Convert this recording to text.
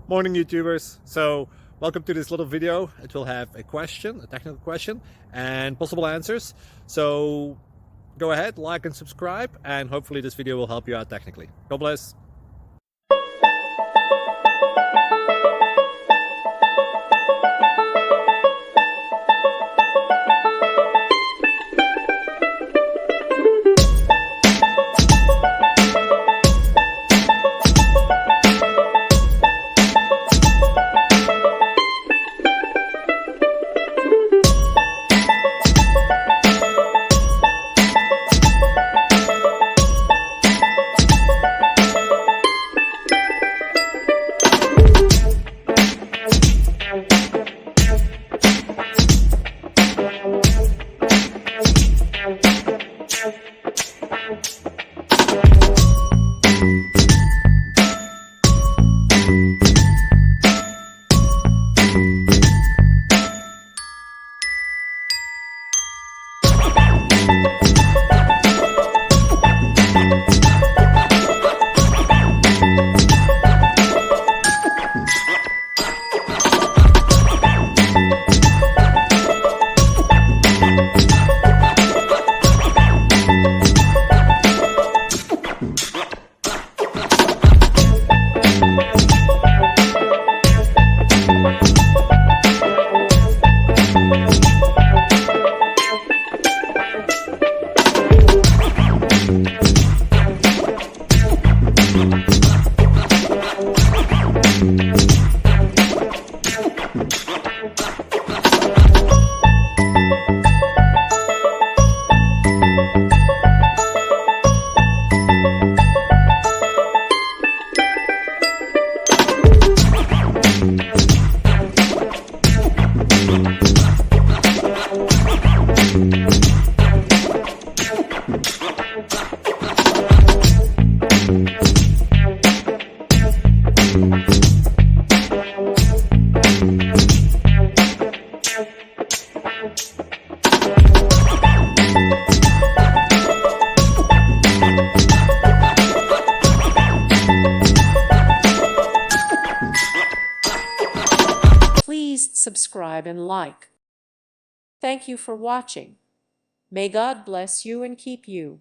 Morning YouTubers. So welcome to this little video. It will have a question, a technical question, and possible answers. So go ahead, like and subscribe, and hopefully this video will help you out technically. God bless. Please subscribe and like. Thank you for watching. May God bless you and keep you.